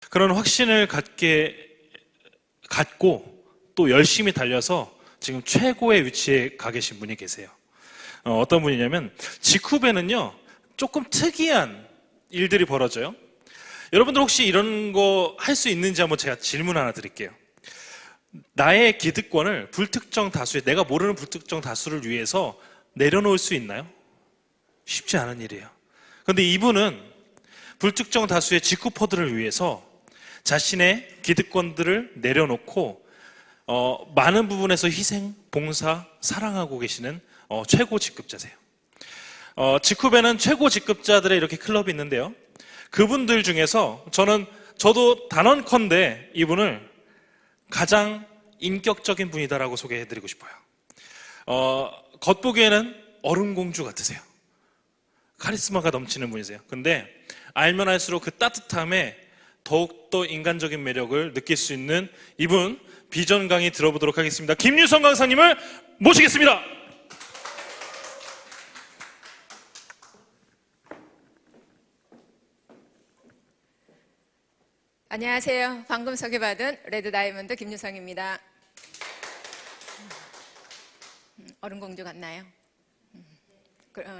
그런 확신을 갖고 또 열심히 달려서 지금 최고의 위치에 가 계신 분이 계세요. 어떤 분이냐면 직후배는요 조금 특이한 일들이 벌어져요. 여러분들 혹시 이런 거 할 수 있는지 한번 제가 질문 하나 드릴게요. 나의 기득권을 불특정 다수의, 내가 모르는 불특정 다수를 위해서 내려놓을 수 있나요? 쉽지 않은 일이에요. 그런데 이분은 불특정 다수의 직후퍼들을 위해서 자신의 기득권들을 내려놓고 많은 부분에서 희생, 봉사, 사랑하고 계시는 최고 직급자세요. 직후배는 최고 직급자들의 이렇게 클럽이 있는데요. 그분들 중에서 저도 단언컨대 이분을 가장 인격적인 분이다라고 소개해드리고 싶어요. 겉보기에는 얼음공주 같으세요. 카리스마가 넘치는 분이세요. 근데 알면 알수록 그 따뜻함에 더욱더 인간적인 매력을 느낄 수 있는 이분 비전 강의 들어보도록 하겠습니다. 김유성 강사님을 모시겠습니다. 안녕하세요. 방금 소개받은 레드 다이아몬드 김유성입니다. 얼음공주 같나요?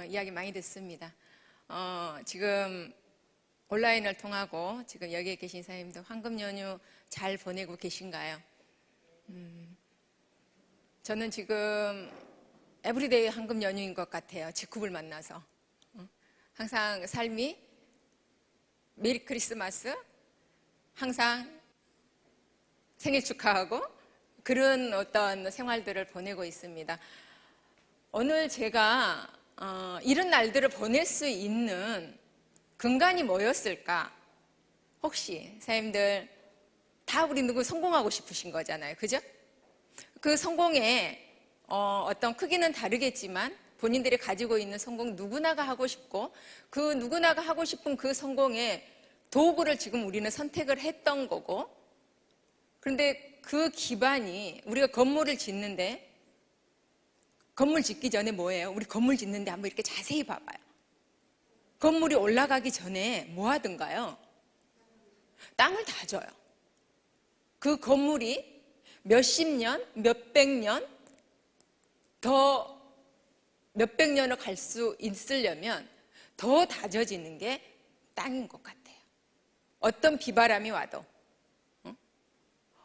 이야기 많이 듣습니다. 지금 온라인을 통하고 지금 여기에 계신 사장님도 황금 연휴 잘 보내고 계신가요? 저는 지금 에브리데이 황금 연휴인 것 같아요. 직후를 만나서. 항상 삶이 메리 크리스마스, 항상 생일 축하하고 그런 어떤 생활들을 보내고 있습니다. 오늘 제가 이런 날들을 보낼 수 있는 근간이 뭐였을까? 혹시 사장님들 다 우리 누구 성공하고 싶으신 거잖아요. 그죠? 그 성공의 어떤 크기는 다르겠지만 본인들이 가지고 있는 성공 누구나가 하고 싶고 그 누구나가 하고 싶은 그 성공의 도구를 지금 우리는 선택을 했던 거고 그런데 그 기반이 우리가 건물을 짓는데 건물 짓기 전에 뭐예요? 우리 건물 짓는데 한번 이렇게 자세히 봐봐요. 건물이 올라가기 전에 뭐 하던가요? 땅을 다져요. 그 건물이 몇십 년, 몇백 년, 더 몇백 년을 갈 수 있으려면 더 다져지는 게 땅인 것 같아요. 어떤 비바람이 와도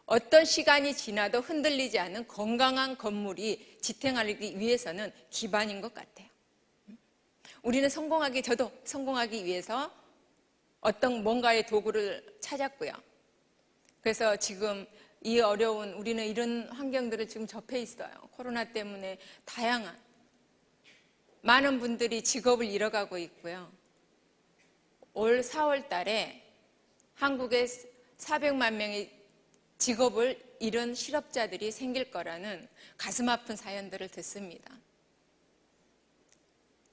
어떤 시간이 지나도 흔들리지 않는 건강한 건물이 지탱하기 위해서는 기반인 것 같아요. 우리는 저도 성공하기 위해서 어떤 뭔가의 도구를 찾았고요. 그래서 지금 이 어려운 우리는 이런 환경들을 지금 접해 있어요. 코로나 때문에 다양한 많은 분들이 직업을 잃어가고 있고요. 올 4월 달에 한국에 400만 명의 직업을 잃은 실업자들이 생길 거라는 가슴 아픈 사연들을 듣습니다.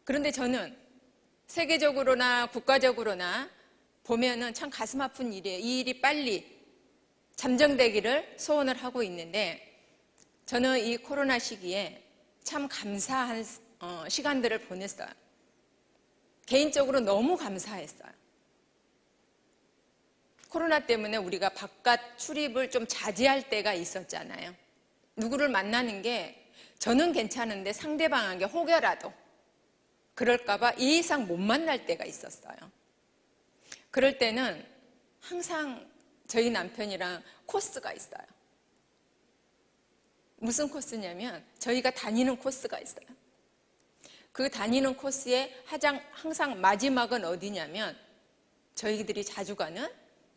그런데 저는 세계적으로나 국가적으로나 보면은 참 가슴 아픈 일이에요. 이 일이 빨리 잠정되기를 소원을 하고 있는데 저는 이 코로나 시기에 참 감사한 시간들을 보냈어요. 개인적으로 너무 감사했어요. 코로나 때문에 우리가 바깥 출입을 좀 자제할 때가 있었잖아요. 누구를 만나는 게 저는 괜찮은데 상대방에게 혹여라도 그럴까봐 이 이상 못 만날 때가 있었어요. 그럴 때는 항상 저희 남편이랑 코스가 있어요. 무슨 코스냐면 저희가 다니는 코스가 있어요. 그 다니는 코스의 항상 마지막은 어디냐면 저희들이 자주 가는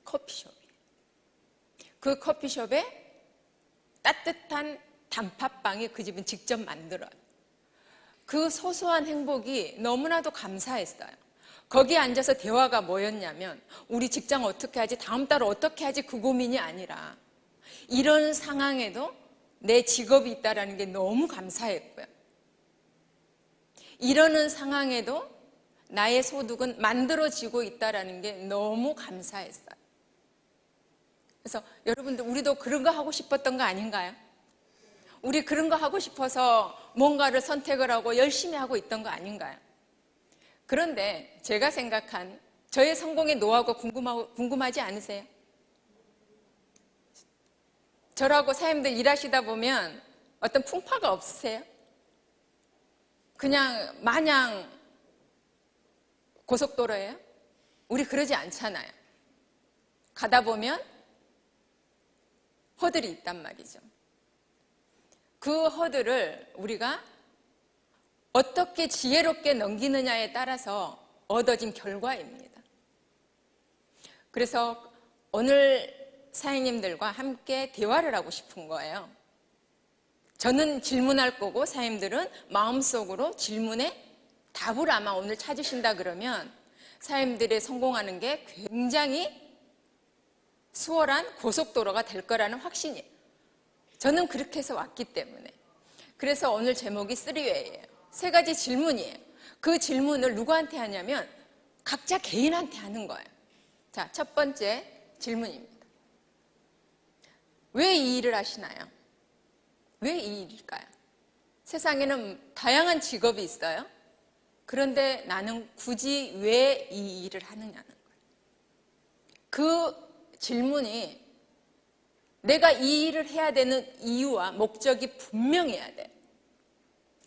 커피숍이에요. 그 커피숍에 따뜻한 단팥빵이 그 집은 직접 만들어요. 그 소소한 행복이 너무나도 감사했어요. 거기에 앉아서 대화가 뭐였냐면 우리 직장 어떻게 하지? 다음 달 어떻게 하지? 그 고민이 아니라 이런 상황에도 내 직업이 있다는 게 너무 감사했고요. 이러는 상황에도 나의 소득은 만들어지고 있다는 게 너무 감사했어요. 그래서 여러분들 우리도 그런 거 하고 싶었던 거 아닌가요? 우리 그런 거 하고 싶어서 뭔가를 선택을 하고 열심히 하고 있던 거 아닌가요? 그런데 제가 생각한 저의 성공의 노하우가 궁금하지 않으세요? 저라고 사장님들 일하시다 보면 어떤 풍파가 없으세요? 그냥 마냥 고속도로예요? 우리 그러지 않잖아요. 가다 보면 허들이 있단 말이죠. 그 허들을 우리가 어떻게 지혜롭게 넘기느냐에 따라서 얻어진 결과입니다. 그래서 오늘 사장님들과 함께 대화를 하고 싶은 거예요. 저는 질문할 거고 사장님들은 마음속으로 질문에 답을 아마 오늘 찾으신다 그러면 사장님들의 성공하는 게 굉장히 수월한 고속도로가 될 거라는 확신이에요. 저는 그렇게 해서 왔기 때문에. 그래서 오늘 제목이 3way예요. 3가지 질문이에요. 그 질문을 누구한테 하냐면 각자 개인한테 하는 거예요. 자, 첫 번째 질문입니다. 왜 이 일을 하시나요? 왜 이 일일까요? 세상에는 다양한 직업이 있어요. 그런데 나는 굳이 왜 이 일을 하느냐는 거예요. 그 질문이 내가 이 일을 해야 되는 이유와 목적이 분명해야 돼.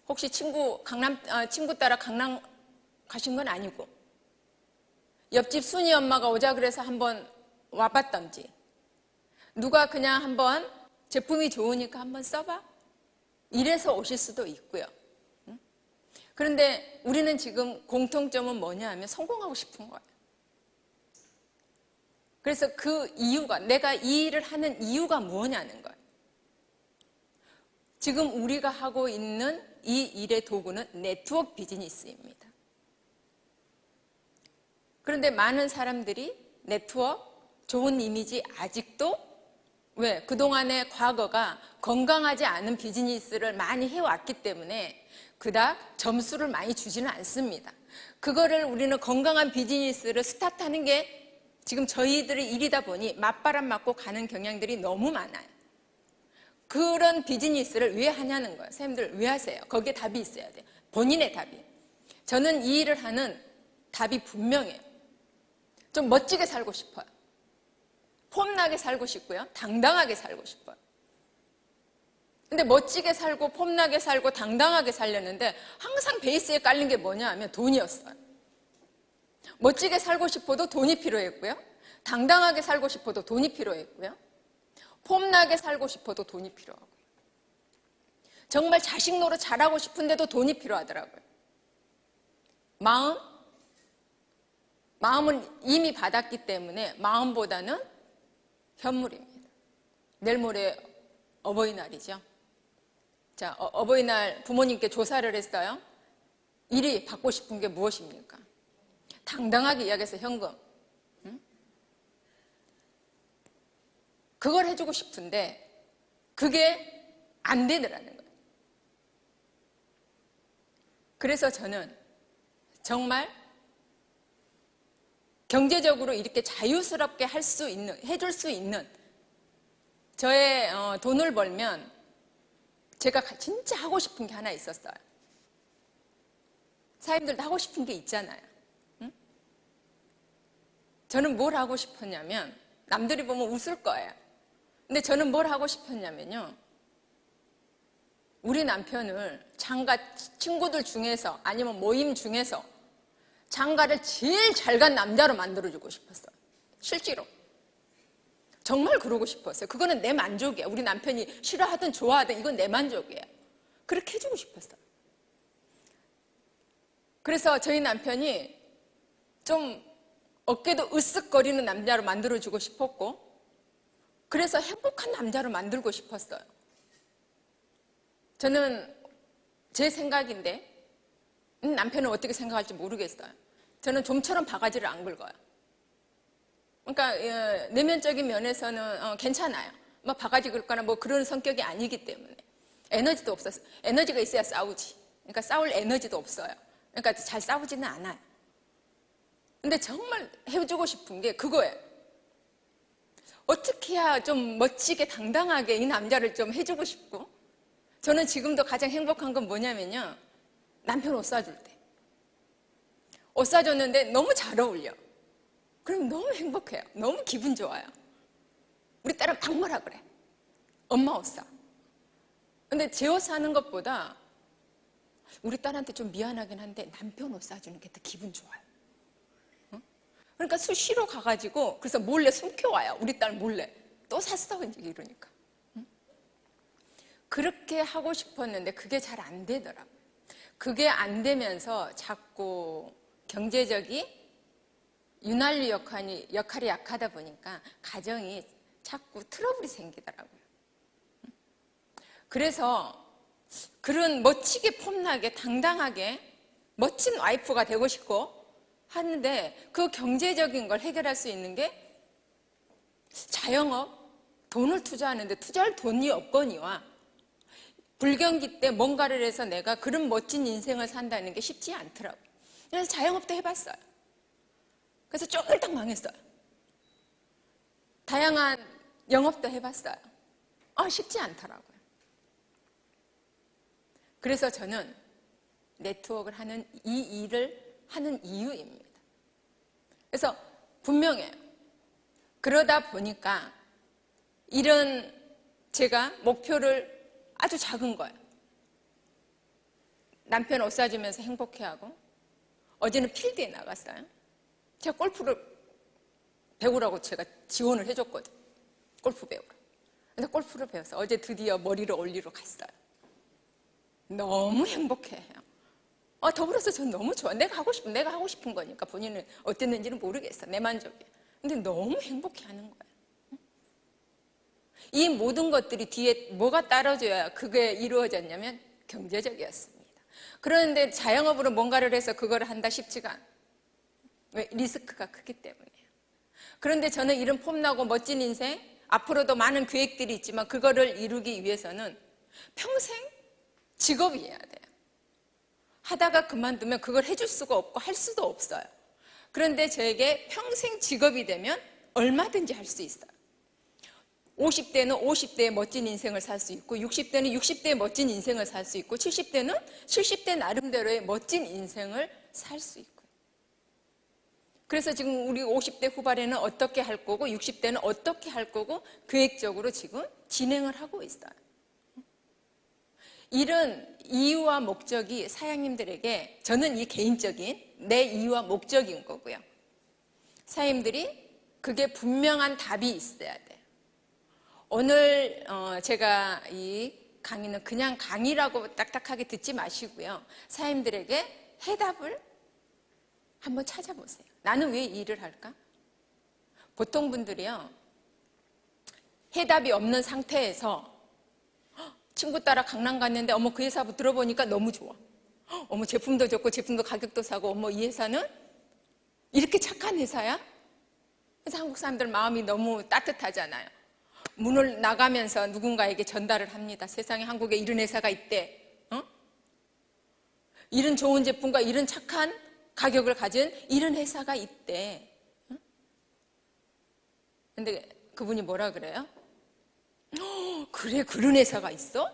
혹시 친구 따라 강남 가신 건 아니고 옆집 순이 엄마가 오자 그래서 한번 와봤던지 누가 그냥 한번 제품이 좋으니까 한번 써봐 이래서 오실 수도 있고요. 그런데 우리는 지금 공통점은 뭐냐 하면 성공하고 싶은 거예요. 그래서 그 이유가 내가 이 일을 하는 이유가 뭐냐는 거예요. 지금 우리가 하고 있는 이 일의 도구는 네트워크 비즈니스입니다. 그런데 많은 사람들이 네트워크, 좋은 이미지 아직도 왜? 그동안의 과거가 건강하지 않은 비즈니스를 많이 해왔기 때문에 그닥 점수를 많이 주지는 않습니다. 그거를 우리는 건강한 비즈니스를 스타트하는 게 지금 저희들의 일이다 보니 맞바람 맞고 가는 경향들이 너무 많아요. 그런 비즈니스를 왜 하냐는 거예요. 선생님들 왜 하세요? 거기에 답이 있어야 돼요. 본인의 답이. 저는 이 일을 하는 답이 분명해요. 좀 멋지게 살고 싶어요. 폼나게 살고 싶고요. 당당하게 살고 싶어요. 근데 멋지게 살고 폼나게 살고 당당하게 살려는데 항상 베이스에 깔린 게 뭐냐 하면 돈이었어요. 멋지게 살고 싶어도 돈이 필요했고요. 당당하게 살고 싶어도 돈이 필요했고요. 폼나게 살고 싶어도 돈이 필요하고요. 정말 자식 노릇 잘하고 싶은데도 돈이 필요하더라고요. 마음은 이미 받았기 때문에 마음보다는 현물입니다. 내일 모레 어버이날이죠. 자, 어버이날 부모님께 조사를 했어요. 일이 받고 싶은 게 무엇입니까? 당당하게 이야기해서 현금. 응? 그걸 해주고 싶은데 그게 안 되더라는 거예요. 그래서 저는 정말 경제적으로 이렇게 자유스럽게 해줄 수 있는 저의 돈을 벌면 제가 진짜 하고 싶은 게 하나 있었어요. 사장님들도 하고 싶은 게 있잖아요. 응? 저는 뭘 하고 싶었냐면 남들이 보면 웃을 거예요. 근데 저는 뭘 하고 싶었냐면요. 우리 남편을 장가 친구들 중에서 아니면 모임 중에서 장가를 제일 잘 간 남자로 만들어주고 싶었어요. 실제로. 정말 그러고 싶었어요. 그거는 내 만족이에요. 우리 남편이 싫어하든 좋아하든 이건 내 만족이에요. 그렇게 해주고 싶었어요. 그래서 저희 남편이 좀 어깨도 으쓱거리는 남자로 만들어주고 싶었고 그래서 행복한 남자로 만들고 싶었어요. 저는 제 생각인데 남편은 어떻게 생각할지 모르겠어요. 저는 좀처럼 바가지를 안 긁어요. 그러니까 내면적인 면에서는 괜찮아요. 뭐 바가지 긁거나 뭐 그런 성격이 아니기 때문에 에너지도 없어서 에너지가 있어야 싸우지. 그러니까 싸울 에너지도 없어요. 그러니까 잘 싸우지는 않아요. 근데 정말 해주고 싶은 게 그거예요. 어떻게 해야 좀 멋지게 당당하게 이 남자를 좀 해주고 싶고 저는 지금도 가장 행복한 건 뭐냐면요. 남편 옷 사줄 때. 옷 사줬는데 너무 잘 어울려. 그럼 너무 행복해요. 너무 기분 좋아요. 우리 딸은 막뭐라 그래. 엄마 옷 사. 근데 제 옷 사는 것보다 우리 딸한테 좀 미안하긴 한데 남편 옷 사주는 게 더 기분 좋아요. 그러니까 수시로 가가지고 그래서 몰래 숨겨와요. 우리 딸 몰래. 또 샀어 이제 이러니까. 그렇게 하고 싶었는데 그게 잘 안 되더라고요. 그게 안 되면서 자꾸 경제적인 윤활유 역할이 약하다 보니까 가정이 자꾸 트러블이 생기더라고요. 그래서 그런 멋지게 폼나게 당당하게 멋진 와이프가 되고 싶고 하는데 그 경제적인 걸 해결할 수 있는 게 자영업, 돈을 투자하는데 투자할 돈이 없거니와 불경기 때 뭔가를 해서 내가 그런 멋진 인생을 산다는 게 쉽지 않더라고요. 그래서 자영업도 해봤어요. 그래서 쫄딱 망했어요. 다양한 영업도 해봤어요. 쉽지 않더라고요. 그래서 저는 네트워크를 하는 이 일을 하는 이유입니다. 그래서 분명해요. 그러다 보니까 이런 제가 목표를 아주 작은 거예요. 남편 옷 사주면서 행복해하고 어제는 필드에 나갔어요. 제가 골프를 배우라고 제가 지원을 해줬거든요. 골프 배우라. 그래서 골프를 배워서 어제 드디어 머리를 올리러 갔어요. 너무 행복해해요. 더불어서 전 너무 좋아. 내가 하고 싶은 거니까 본인은 어땠는지는 모르겠어. 내 만족이에요. 근데 너무 행복해하는 거예요. 이 모든 것들이 뒤에 뭐가 따라줘야 그게 이루어졌냐면 경제적이었습니다. 그런데 자영업으로 뭔가를 해서 그걸 한다 쉽지가 않아요. 왜? 리스크가 크기 때문이에요. 그런데 저는 이런 폼나고 멋진 인생, 앞으로도 많은 계획들이 있지만 그거를 이루기 위해서는 평생 직업이어야 돼요. 하다가 그만두면 그걸 해줄 수가 없고 할 수도 없어요. 그런데 저에게 평생 직업이 되면 얼마든지 할 수 있어요. 50대는 50대의 멋진 인생을 살 수 있고 60대는 60대의 멋진 인생을 살 수 있고 70대는 70대 나름대로의 멋진 인생을 살 수 있고 그래서 지금 우리 50대 후반에는 어떻게 할 거고 60대는 어떻게 할 거고 계획적으로 지금 진행을 하고 있어요. 이런 이유와 목적이 사장님들에게 저는 이 개인적인 내 이유와 목적인 거고요. 사장님들이 그게 분명한 답이 있어야 돼요. 오늘 제가 이 강의는 그냥 강의라고 딱딱하게 듣지 마시고요. 사장님들에게 해답을 한번 찾아보세요. 나는 왜 이 일을 할까? 보통 분들이요. 해답이 없는 상태에서 친구 따라 강남 갔는데 어머 그 회사 들어보니까 너무 좋아. 어머 제품도 좋고 제품도 가격도 싸고 어머 이 회사는 이렇게 착한 회사야? 그래서 한국 사람들 마음이 너무 따뜻하잖아요. 문을 나가면서 누군가에게 전달을 합니다. 세상에 한국에 이런 회사가 있대. 이런 좋은 제품과 이런 착한 가격을 가진 이런 회사가 있대. 근데 그분이 뭐라 그래요? 그래 그런 회사가 있어?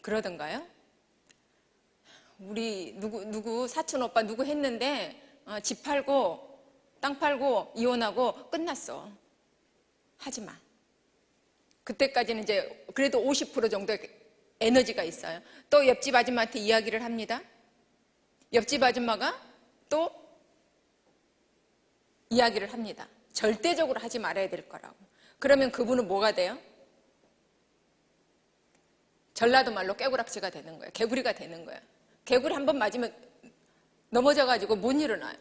그러던가요? 우리 누구 사촌 오빠 누구 했는데 집 팔고 땅 팔고 이혼하고 끝났어. 하지 마. 그때까지는 이제 그래도 50% 정도의 에너지가 있어요. 또 옆집 아줌마한테 이야기를 합니다. 옆집 아줌마가 또 이야기를 합니다. 절대적으로 하지 말아야 될 거라고. 그러면 그분은 뭐가 돼요? 전라도 말로 깨구락지가 되는 거예요. 개구리가 되는 거예요. 개구리 한 번 맞으면 넘어져가지고 못 일어나요.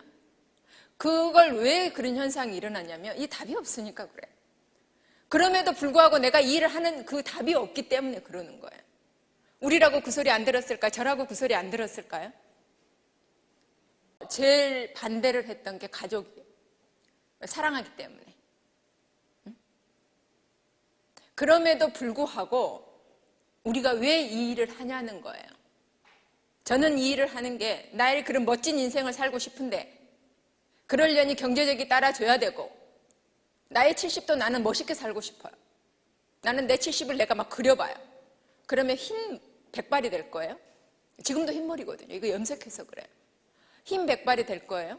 그걸 왜 그런 현상이 일어나냐면 이 답이 없으니까 그래요. 그럼에도 불구하고 내가 이 일을 하는 그 답이 없기 때문에 그러는 거예요. 우리라고 그 소리 안 들었을까요? 저라고 그 소리 안 들었을까요? 제일 반대를 했던 게 가족이에요. 사랑하기 때문에. 그럼에도 불구하고 우리가 왜 이 일을 하냐는 거예요. 저는 이 일을 하는 게 나의 그런 멋진 인생을 살고 싶은데 그러려니 경제적이 따라줘야 되고 나의 70도 나는 멋있게 살고 싶어요. 나는 내 70을 내가 막 그려봐요. 그러면 흰 백발이 될 거예요. 지금도 흰머리거든요. 이거 염색해서 그래요. 흰 백발이 될 거예요.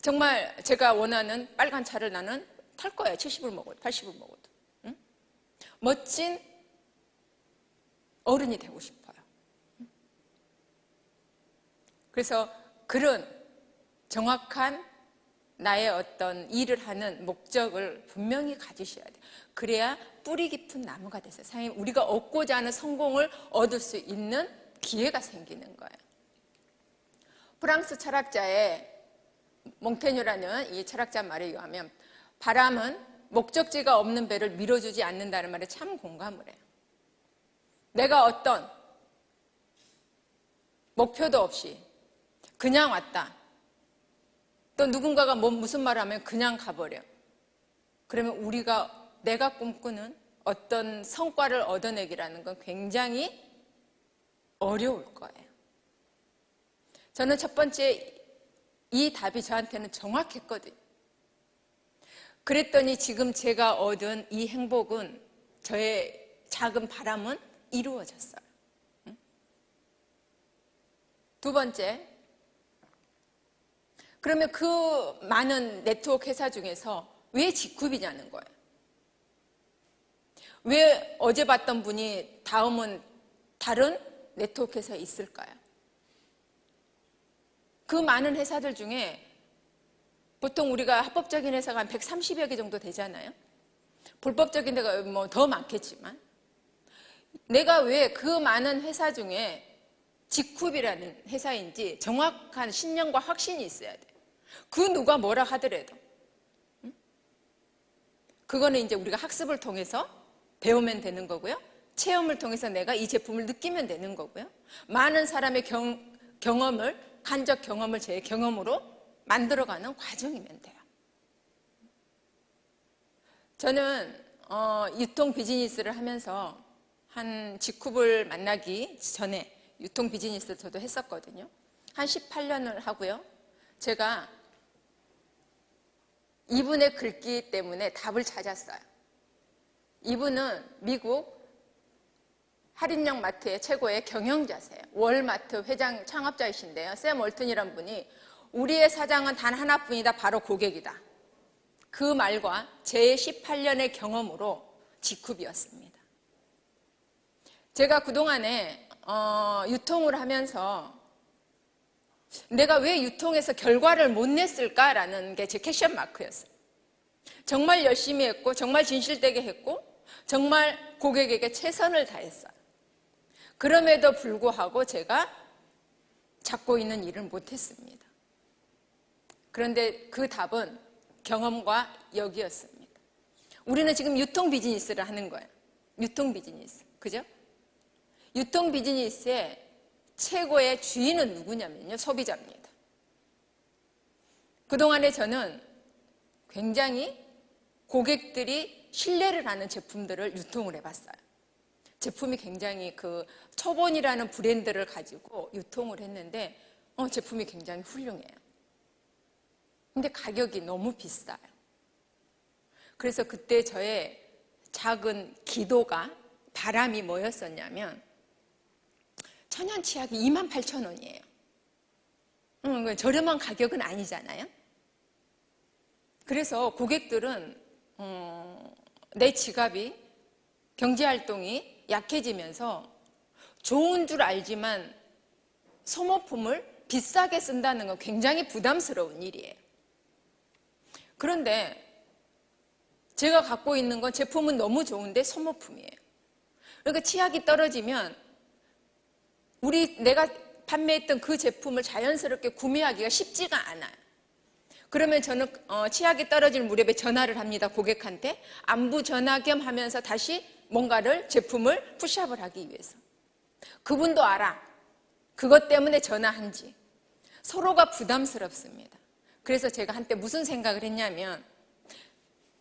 정말 제가 원하는 빨간 차를 나는 탈 거예요. 70을 먹어도 80을 먹어도. 응? 멋진 어른이 되고 싶어요. 그래서 그런 정확한 나의 어떤 일을 하는 목적을 분명히 가지셔야 돼요. 그래야 뿌리 깊은 나무가 됐어요. 사장님, 우리가 얻고자 하는 성공을 얻을 수 있는 기회가 생기는 거예요. 프랑스 철학자의 몽테뉴라는 이 철학자 말에 의하면 바람은 목적지가 없는 배를 밀어주지 않는다는 말에 참 공감을 해요. 내가 어떤 목표도 없이 그냥 왔다. 또 누군가가 무슨 말을 하면 그냥 가버려. 그러면 내가 꿈꾸는 어떤 성과를 얻어내기라는 건 굉장히 어려울 거예요. 저는 첫 번째 이 답이 저한테는 정확했거든요. 그랬더니 지금 제가 얻은 이 행복은, 저의 작은 바람은 이루어졌어요. 두 번째, 그러면 그 많은 네트워크 회사 중에서 왜 G룹이냐는 거예요. 왜 어제 봤던 분이 다음은 다른 네트워크 회사에 있을까요? 그 많은 회사들 중에 보통 우리가 합법적인 회사가 한 130여 개 정도 되잖아요. 불법적인 데가 뭐 더 많겠지만, 내가 왜 그 많은 회사 중에 G룹이라는 회사인지 정확한 신념과 확신이 있어야 돼요. 그 누가 뭐라 하더라도. 그거는 이제 우리가 학습을 통해서 배우면 되는 거고요. 체험을 통해서 내가 이 제품을 느끼면 되는 거고요. 많은 사람의 간접 경험을 제 경험으로 만들어가는 과정이면 돼요. 저는 유통 비즈니스를 하면서 한 G룹을 만나기 전에 유통 비즈니스를 저도 했었거든요. 한 18년을 하고요. 제가 이분의 글귀 때문에 답을 찾았어요. 이분은 미국 할인력 마트의 최고의 경영자세요. 월마트 회장 창업자이신데요. 샘 월튼이란 분이 우리의 사장은 단 하나뿐이다. 바로 고객이다. 그 말과 제 18년의 경험으로 G룹이었습니다. 제가 그동안에 유통을 하면서 내가 왜 유통에서 결과를 못 냈을까라는 게 제 퀘션 마크였어요. 정말 열심히 했고, 정말 진실되게 했고, 정말 고객에게 최선을 다했어요. 그럼에도 불구하고 제가 잡고 있는 일을 못했습니다. 그런데 그 답은 경험과 역이었습니다. 우리는 지금 유통 비즈니스를 하는 거예요. 유통 비즈니스. 그죠? 유통 비즈니스의 최고의 주인은 누구냐면요. 소비자입니다. 그동안에 저는 굉장히 고객들이 신뢰를 하는 제품들을 유통을 해봤어요. 제품이 굉장히 초본이라는 브랜드를 가지고 유통을 했는데 제품이 굉장히 훌륭해요. 근데 가격이 너무 비싸요. 그래서 그때 저의 작은 기도가, 바람이 뭐였었냐면 천연치약이 28,000원이에요. 저렴한 가격은 아니잖아요. 그래서 고객들은 내 지갑이, 경제활동이 약해지면서 좋은 줄 알지만 소모품을 비싸게 쓴다는 건 굉장히 부담스러운 일이에요. 그런데 제가 갖고 있는 건 제품은 너무 좋은데 소모품이에요. 그러니까 치약이 떨어지면 내가 판매했던 그 제품을 자연스럽게 구매하기가 쉽지가 않아요. 그러면 저는 치약이 떨어질 무렵에 전화를 합니다. 고객한테. 안부 전화 겸 하면서 다시 뭔가를, 제품을 푸시업을 하기 위해서. 그분도 알아. 그것 때문에 전화한지. 서로가 부담스럽습니다. 그래서 제가 한때 무슨 생각을 했냐면,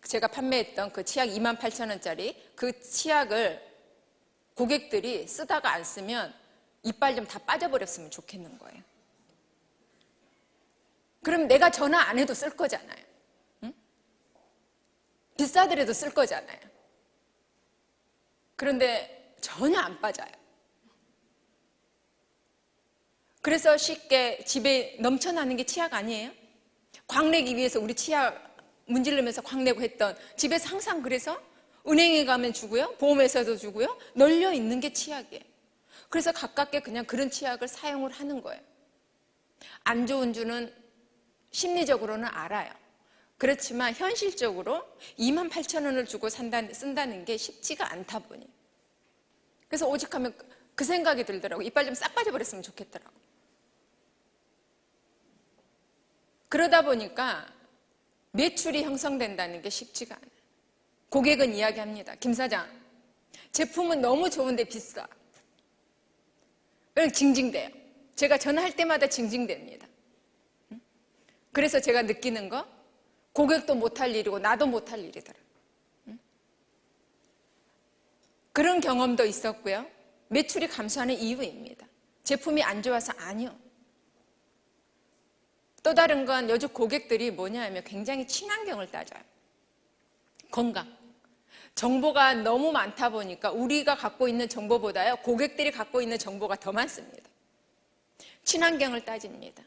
제가 판매했던 그 치약 28,000원짜리 그 치약을 고객들이 쓰다가 안 쓰면 이빨 좀 다 빠져버렸으면 좋겠는 거예요. 그럼 내가 전화 안 해도 쓸 거잖아요. 응? 비싸더라도 쓸 거잖아요. 그런데 전혀 안 빠져요. 그래서 쉽게 집에 넘쳐나는 게 치약 아니에요? 광내기 위해서 우리 치약 문지르면서 광내고 했던, 집에서 항상 그래서 은행에 가면 주고요. 보험회사도 주고요. 널려 있는 게 치약이에요. 그래서 가깝게 그냥 그런 치약을 사용을 하는 거예요. 안 좋은 줄은 심리적으로는 알아요. 그렇지만 현실적으로 28,000원을 주고 쓴다는 게 쉽지가 않다 보니. 그래서 오직하면 그 생각이 들더라고요. 이빨 좀 싹 빠져버렸으면 좋겠더라고요. 그러다 보니까 매출이 형성된다는 게 쉽지가 않아요. 고객은 이야기합니다. 김 사장, 제품은 너무 좋은데 비싸. 징징대요. 제가 전화할 때마다 징징댑니다. 그래서 제가 느끼는 거, 고객도 못할 일이고 나도 못할 일이더라. 그런 경험도 있었고요. 매출이 감소하는 이유입니다. 제품이 안 좋아서 아니요. 또 다른 건 요즘 고객들이 뭐냐 하면 굉장히 친환경을 따져요. 건강. 정보가 너무 많다 보니까 우리가 갖고 있는 정보보다요, 고객들이 갖고 있는 정보가 더 많습니다. 친환경을 따집니다.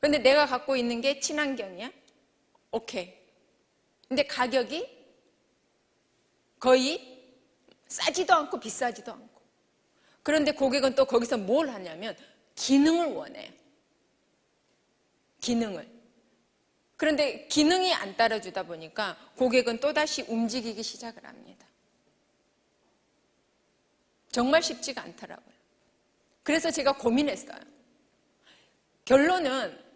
그런데 내가 갖고 있는 게 친환경이야? 오케이. 근데 가격이 거의 싸지도 않고 비싸지도 않고. 그런데 고객은 또 거기서 뭘 하냐면 기능을 원해요. 기능을. 그런데 기능이 안 따라주다 보니까 고객은 또다시 움직이기 시작을 합니다. 정말 쉽지가 않더라고요. 그래서 제가 고민했어요. 결론은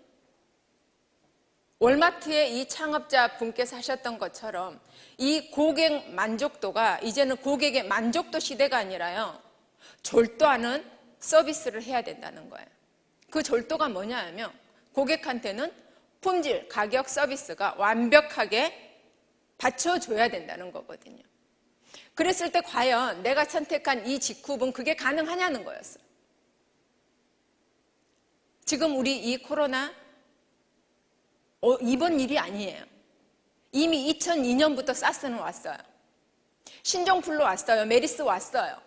월마트의 이 창업자 분께서 하셨던 것처럼 이 고객 만족도가 이제는 고객의 만족도 시대가 아니라요, 졸도하는 서비스를 해야 된다는 거예요. 그 졸도가 뭐냐 하면 고객한테는 품질, 가격, 서비스가 완벽하게 받쳐줘야 된다는 거거든요. 그랬을 때 과연 내가 선택한 이 직업은 그게 가능하냐는 거였어요. 지금 우리 이 코로나 이번 일이 아니에요. 이미 2002년부터 사스는 왔어요. 신종플루 왔어요. 메리스 왔어요.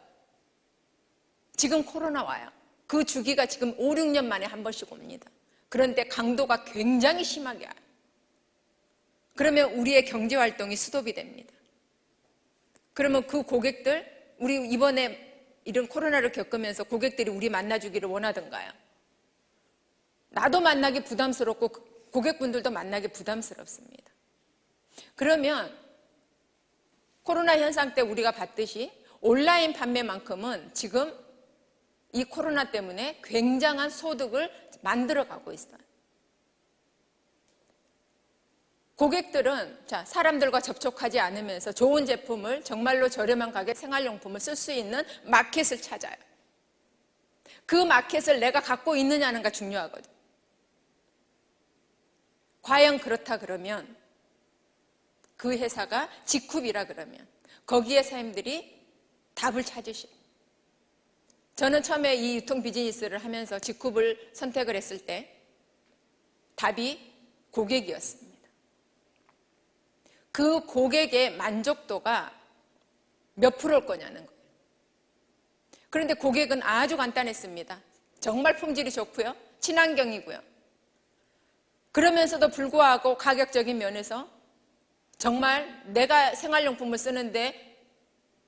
지금 코로나 와요. 그 주기가 지금 5, 6년 만에 한 번씩 옵니다. 그런데 강도가 굉장히 심하게 와요. 그러면 우리의 경제활동이 스톱이 됩니다. 그러면 그 고객들, 우리 이번에 이런 코로나를 겪으면서 고객들이 우리 만나주기를 원하던가요? 나도 만나기 부담스럽고 고객분들도 만나기 부담스럽습니다. 그러면 코로나 현상 때 우리가 봤듯이 온라인 판매만큼은 지금 이 코로나 때문에 굉장한 소득을 만들어가고 있어요. 고객들은 사람들과 접촉하지 않으면서 좋은 제품을 정말로 저렴한 가격 생활용품을 쓸 수 있는 마켓을 찾아요. 그 마켓을 내가 갖고 있느냐는 게 중요하거든요. 과연 그렇다 그러면 그 회사가 직굽이라 그러면 거기에 사람들이 답을 찾으시고, 저는 처음에 이 유통 비즈니스를 하면서 직굽을 선택을 했을 때 답이 고객이었습니다. 그 고객의 만족도가 몇 프로일 거냐는 거예요. 그런데 고객은 아주 간단했습니다. 정말 품질이 좋고요, 친환경이고요. 그러면서도 불구하고 가격적인 면에서 정말 내가 생활용품을 쓰는데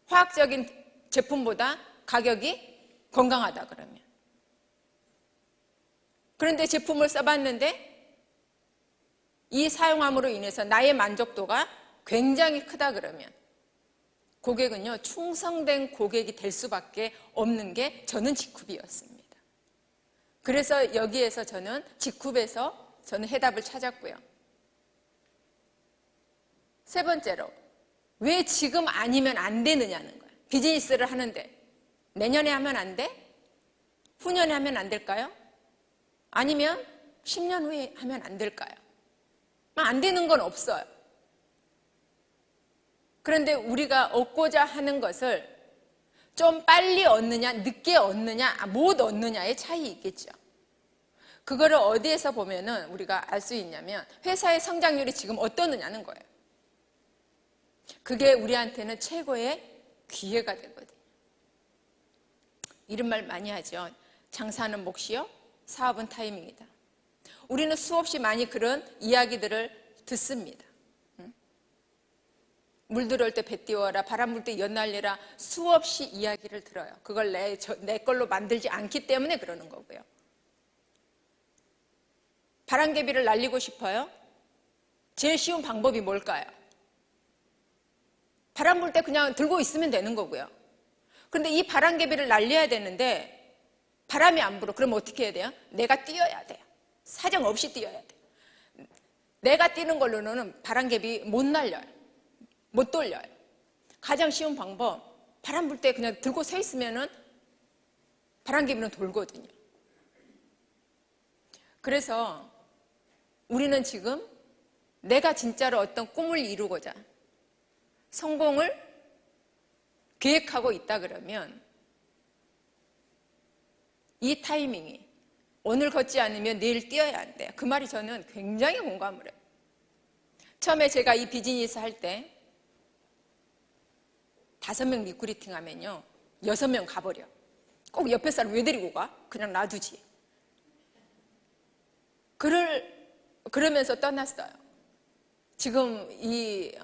화학적인 제품보다 가격이 건강하다 그러면. 그런데 제품을 써봤는데 이 사용함으로 인해서 나의 만족도가 굉장히 크다 그러면 고객은요, 충성된 고객이 될 수밖에 없는 게 저는 직굽이었습니다. 그래서 여기에서 저는 직굽에서 저는 해답을 찾았고요. 세 번째로, 왜 지금 아니면 안 되느냐는 거예요. 비즈니스를 하는데 내년에 하면 안 돼? 후년에 하면 안 될까요? 아니면 10년 후에 하면 안 될까요? 안 되는 건 없어요. 그런데 우리가 얻고자 하는 것을 좀 빨리 얻느냐, 늦게 얻느냐, 못 얻느냐의 차이 있겠죠. 그거를 어디에서 보면은 우리가 알 수 있냐면 회사의 성장률이 지금 어떠느냐는 거예요. 그게 우리한테는 최고의 기회가 되거든요. 이런 말 많이 하죠. 장사는 몫이요, 사업은 타임이다. 우리는 수없이 많이 그런 이야기들을 듣습니다. 물 들어올 때 배 띄워라, 바람 불 때 연날리라, 수없이 이야기를 들어요. 그걸 내 걸로 만들지 않기 때문에 그러는 거고요. 바람개비를 날리고 싶어요? 제일 쉬운 방법이 뭘까요? 바람 불 때 그냥 들고 있으면 되는 거고요. 그런데 이 바람개비를 날려야 되는데 바람이 안 불어. 그럼 어떻게 해야 돼요? 내가 뛰어야 돼요. 사정없이 뛰어야 돼요. 내가 뛰는 걸로는 바람개비 못 날려요. 못 돌려요. 가장 쉬운 방법, 바람 불 때 그냥 들고 서 있으면은 바람개비는 돌거든요. 그래서 우리는 지금 내가 진짜로 어떤 꿈을 이루고자 성공을 계획하고 있다 그러면 이 타이밍이 오늘 걷지 않으면 내일 뛰어야 한대요. 그 말이 저는 굉장히 공감을 해요. 처음에 제가 이 비즈니스 할 때 5명 리크루팅 하면요 6명 가버려. 꼭 옆에 사람 왜 데리고 가? 그냥 놔두지. 그러면서 떠났어요. 지금 이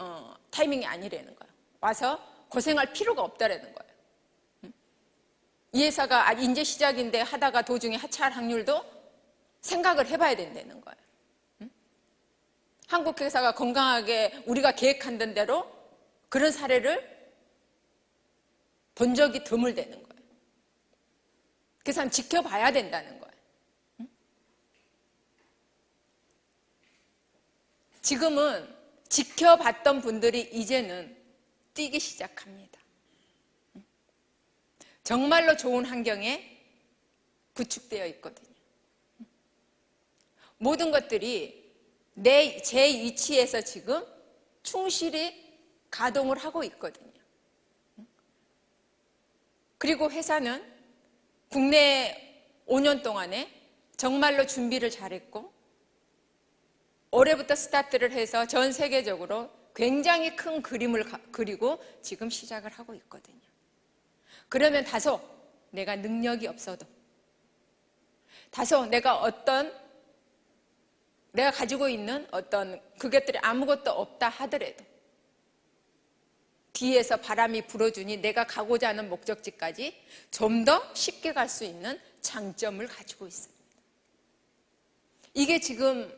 타이밍이 아니라는 거예요. 와서 고생할 필요가 없다라는 거예요. 이 회사가 이제 시작인데 하다가 도중에 하차할 확률도 생각을 해봐야 된다는 거예요. 한국 회사가 건강하게 우리가 계획한 대로 그런 사례를 본 적이 드물다는 거예요. 그래서 한번 지켜봐야 된다는 거예요. 지금은 지켜봤던 분들이 이제는 뛰기 시작합니다. 정말로 좋은 환경에 구축되어 있거든요. 모든 것들이 제 위치에서 지금 충실히 가동을 하고 있거든요. 그리고 회사는 국내 5년 동안에 정말로 준비를 잘했고 올해부터 스타트를 해서 전 세계적으로 굉장히 큰 그림을 그리고 지금 시작을 하고 있거든요. 그러면 다소 내가 능력이 없어도 다소 내가 가지고 있는 어떤 그것들이 아무것도 없다 하더라도 뒤에서 바람이 불어주니 내가 가고자 하는 목적지까지 좀 더 쉽게 갈 수 있는 장점을 가지고 있습니다. 이게 지금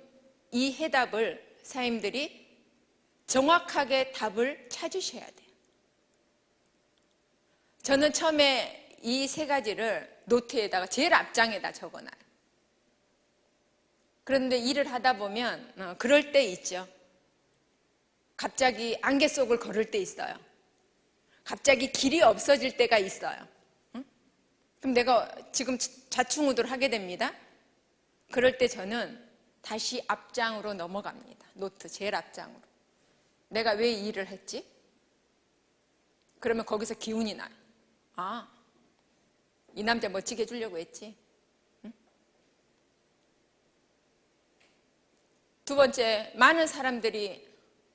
이 해답을 사님들이 정확하게 답을 찾으셔야 돼요. 저는 처음에 이 3가지를 노트에다가 제일 앞장에다 적어놔요. 그런데 일을 하다 보면 그럴 때 있죠. 갑자기 안개 속을 걸을 때 있어요. 갑자기 길이 없어질 때가 있어요. 그럼 내가 지금 좌충우돌 하게 됩니다. 그럴 때 저는 다시 앞장으로 넘어갑니다. 노트 제일 앞장으로. 내가 왜 이 일을 했지? 그러면 거기서 기운이 나요. 아, 이 남자 멋지게 해주려고 했지. 응? 두 번째, 많은 사람들이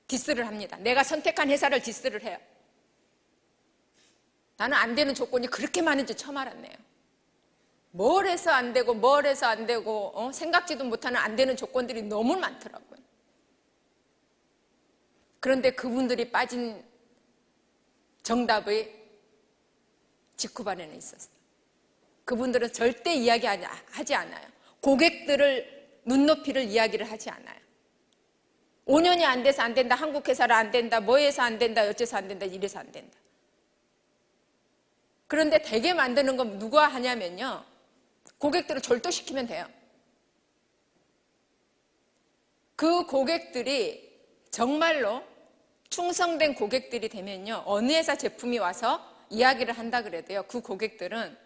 디스를 합니다. 내가 선택한 회사를 디스를 해요. 나는 안 되는 조건이 그렇게 많은지 처음 알았네요. 뭘 해서 안 되고 뭘 해서 안 되고 생각지도 못하는 안 되는 조건들이 너무 많더라고요. 그런데 그분들이 빠진 정답의 직후반에는 있었어요. 그분들은 절대 이야기하지 않아요. 고객들을 눈높이를 이야기를 하지 않아요. 5년이 안 돼서 안 된다. 한국 회사라 안 된다. 뭐 해서 안 된다. 어째서 안 된다. 이래서 안 된다. 그런데 되게 만드는 건 누가 하냐면요. 고객들을 절도시키면 돼요. 그 고객들이 정말로 충성된 고객들이 되면요. 어느 회사 제품이 와서 이야기를 한다 그래도요. 그 고객들은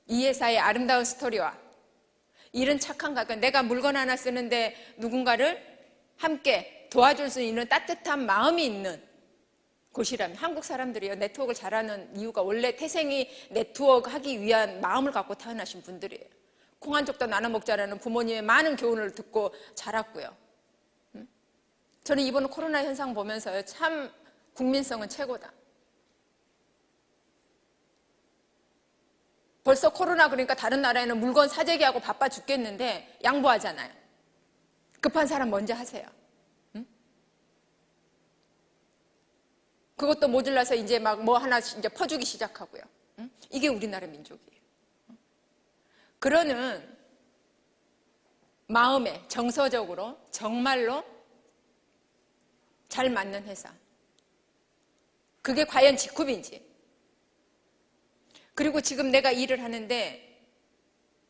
이 회사의 아름다운 스토리와 이런 착한 가격, 내가 물건 하나 쓰는데 누군가를 함께 도와줄 수 있는 따뜻한 마음이 있는 곳이라면 한국 사람들이요. 네트워크를 잘하는 이유가 원래 태생이 네트워크 하기 위한 마음을 갖고 태어나신 분들이에요. 콩 한 쪽도 나눠 먹자라는 부모님의 많은 교훈을 듣고 자랐고요. 저는 이번 코로나 현상 보면서요. 참 국민성은 최고다. 벌써 코로나 그러니까 다른 나라에는 물건 사재기하고 바빠 죽겠는데 양보하잖아요. 급한 사람 먼저 하세요. 그것도 모질라서 이제 막 뭐 하나 이제 퍼주기 시작하고요. 이게 우리나라 민족이에요. 그러는 마음에 정서적으로 정말로 잘 맞는 회사. 그게 과연 직급인지. 그리고 지금 내가 일을 하는데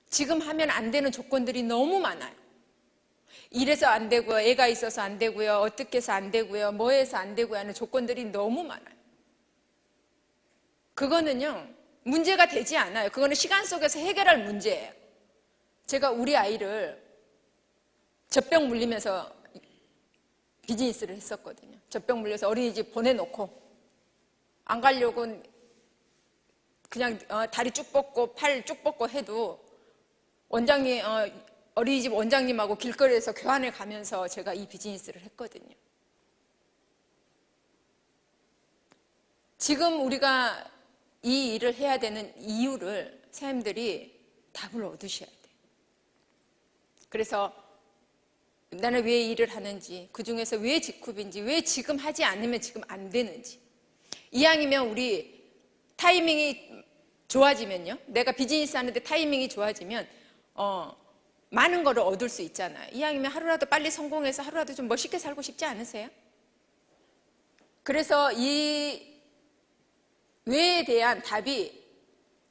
지금 하면 안 되는 조건들이 너무 많아요. 이래서 안 되고요. 애가 있어서 안 되고요. 어떻게 해서 안 되고요. 뭐 해서 안 되고요 하는 조건들이 너무 많아요. 그거는요. 문제가 되지 않아요. 그거는 시간 속에서 해결할 문제예요. 제가 우리 아이를 젖병 물리면서 비즈니스를 했었거든요. 젖병 물려서 어린이집 보내놓고 안 가려고 그냥 다리 쭉 뻗고 팔 쭉 뻗고 해도 원장님 어린이집 원장님하고 길거리에서 교환을 가면서 제가 이 비즈니스를 했거든요. 지금 우리가 이 일을 해야 되는 이유를 선생님들이 답을 얻으셔야 돼요. 그래서 나는 왜 일을 하는지, 그 중에서 왜 직급인지, 왜 지금 하지 않으면 지금 안 되는지. 이왕이면 우리 타이밍이 좋아지면요. 내가 비즈니스 하는데 타이밍이 좋아지면 많은 거를 얻을 수 있잖아요. 이왕이면 하루라도 빨리 성공해서 하루라도 좀 멋있게 살고 싶지 않으세요? 그래서 이 왜에 대한 답이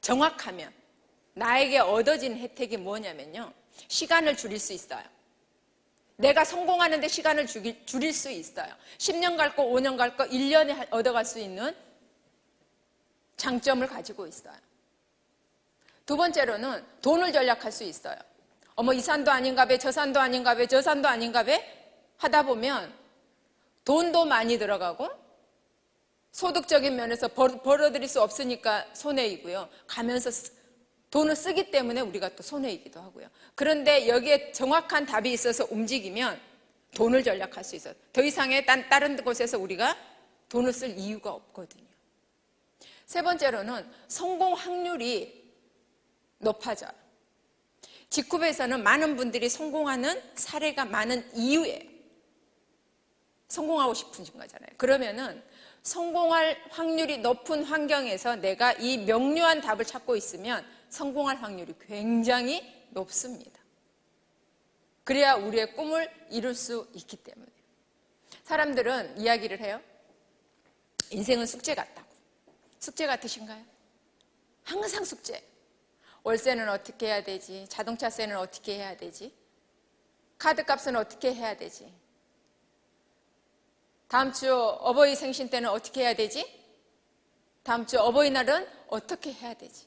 정확하면 나에게 얻어진 혜택이 뭐냐면요. 시간을 줄일 수 있어요. 내가 성공하는데 시간을 줄일 수 있어요. 10년 갈 거, 5년 갈 거, 1년에 얻어갈 수 있는 장점을 가지고 있어요. 두 번째로는 돈을 절약할 수 있어요. 어머 이 산도 아닌가 배, 저 산도 아닌가 배, 저 산도 아닌가 배 하다 보면 돈도 많이 들어가고 소득적인 면에서 벌어들일 수 없으니까 손해이고요. 가면서 돈을 쓰기 때문에 우리가 또 손해이기도 하고요. 그런데 여기에 정확한 답이 있어서 움직이면 돈을 절약할 수 있어요. 더 이상의 다른 곳에서 우리가 돈을 쓸 이유가 없거든요. 세 번째로는 성공 확률이 높아져요. 직급에서는 많은 분들이 성공하는 사례가 많은 이유에 성공하고 싶으신 거잖아요. 그러면은 성공할 확률이 높은 환경에서 내가 이 명료한 답을 찾고 있으면 성공할 확률이 굉장히 높습니다. 그래야 우리의 꿈을 이룰 수 있기 때문에. 사람들은 이야기를 해요. 인생은 숙제 같다고. 숙제 같으신가요? 항상 숙제. 월세는 어떻게 해야 되지? 자동차세는 어떻게 해야 되지? 카드값은 어떻게 해야 되지? 다음 주 어버이 생신 때는 어떻게 해야 되지? 다음 주 어버이날은 어떻게 해야 되지?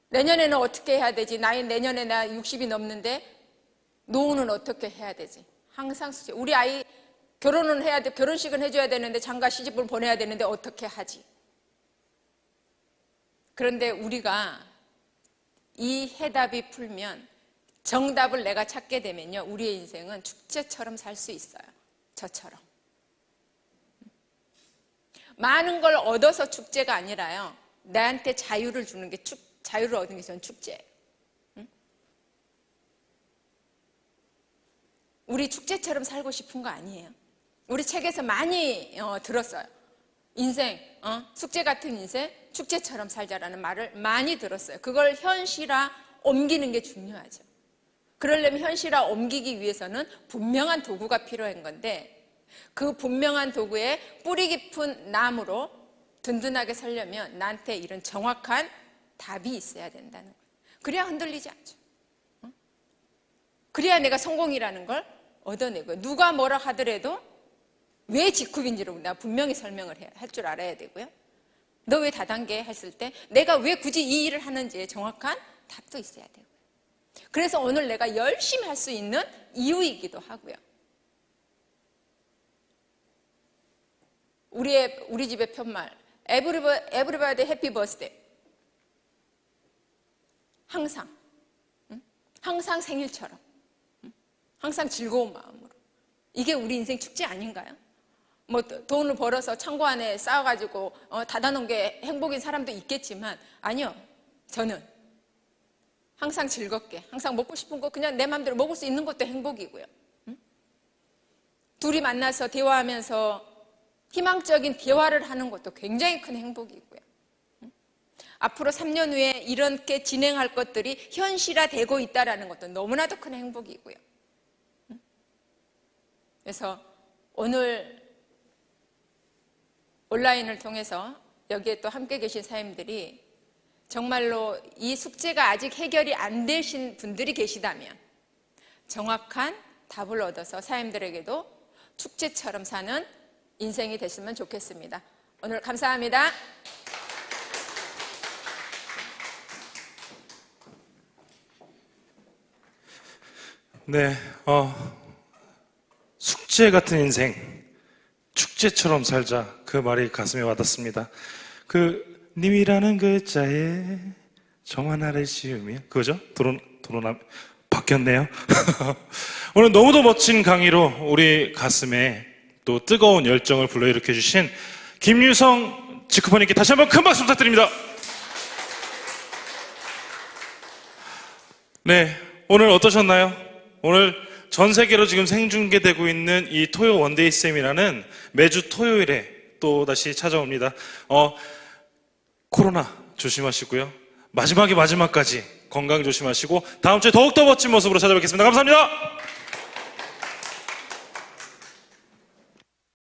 내년에는 어떻게 해야 되지? 내년에 나 60이 넘는데 노후는 어떻게 해야 되지? 항상 숙제. 우리 아이 결혼은 해야 돼. 결혼식은 해줘야 되는데 장가 시집을 보내야 되는데 어떻게 하지? 그런데 우리가 이 해답이 풀면 정답을 내가 찾게 되면요. 우리의 인생은 축제처럼 살 수 있어요. 저처럼. 많은 걸 얻어서 축제가 아니라요. 나한테 자유를 주는 게 자유를 얻는 게 저는 축제예요. 우리 축제처럼 살고 싶은 거 아니에요. 우리 책에서 많이 들었어요. 인생, 숙제 같은 인생, 축제처럼 살자라는 말을 많이 들었어요. 그걸 현실화 옮기는 게 중요하죠. 그러려면 현실화 옮기기 위해서는 분명한 도구가 필요한 건데 그 분명한 도구에 뿌리 깊은 나무로 든든하게 서려면 나한테 이런 정확한 답이 있어야 된다는 거예요. 그래야 흔들리지 않죠. 그래야 내가 성공이라는 걸 얻어내고요. 누가 뭐라 하더라도 왜 직급인지를 내가 분명히 설명을 할 줄 알아야 되고요. 너 왜 다단계 했을 때 내가 왜 굳이 이 일을 하는지에 정확한 답도 있어야 되고요. 그래서 오늘 내가 열심히 할 수 있는 이유이기도 하고요. 우리 집의 편말 Everybody Happy Birthday. 항상 생일처럼, 항상 즐거운 마음으로. 이게 우리 인생 축제 아닌가요? 뭐 돈을 벌어서 창고 안에 쌓아가지고 닫아놓은 게 행복인 사람도 있겠지만 아니요. 저는 항상 즐겁게, 항상 먹고 싶은 거 그냥 내 마음대로 먹을 수 있는 것도 행복이고요. 둘이 만나서 대화하면서 희망적인 대화를 하는 것도 굉장히 큰 행복이고요. 앞으로 3년 후에 이렇게 진행할 것들이 현실화되고 있다는 것도 너무나도 큰 행복이고요. 그래서 오늘 온라인을 통해서 여기에 또 함께 계신 사님들이 정말로 이 숙제가 아직 해결이 안 되신 분들이 계시다면 정확한 답을 얻어서 사님들에게도 축제처럼 사는 인생이 됐으면 좋겠습니다. 오늘 감사합니다. 네, 숙제 같은 인생, 축제처럼 살자. 그 말이 가슴에 와닿습니다. 그 님이라는 글자에 점 하나를 씌우며 그거죠? 도로남 바뀌었네요. 오늘 너무도 멋진 강의로 우리 가슴에 또 뜨거운 열정을 불러일으켜 주신 김유성 지크퍼님께 다시 한번 큰 박수 부탁드립니다. 네, 오늘 어떠셨나요? 오늘 전 세계로 지금 생중계되고 있는 이 토요 원데이 쌤이라는 매주 토요일에 또 다시 찾아옵니다. 코로나 조심하시고요. 마지막까지 건강 조심하시고 다음 주에 더욱더 멋진 모습으로 찾아뵙겠습니다. 감사합니다.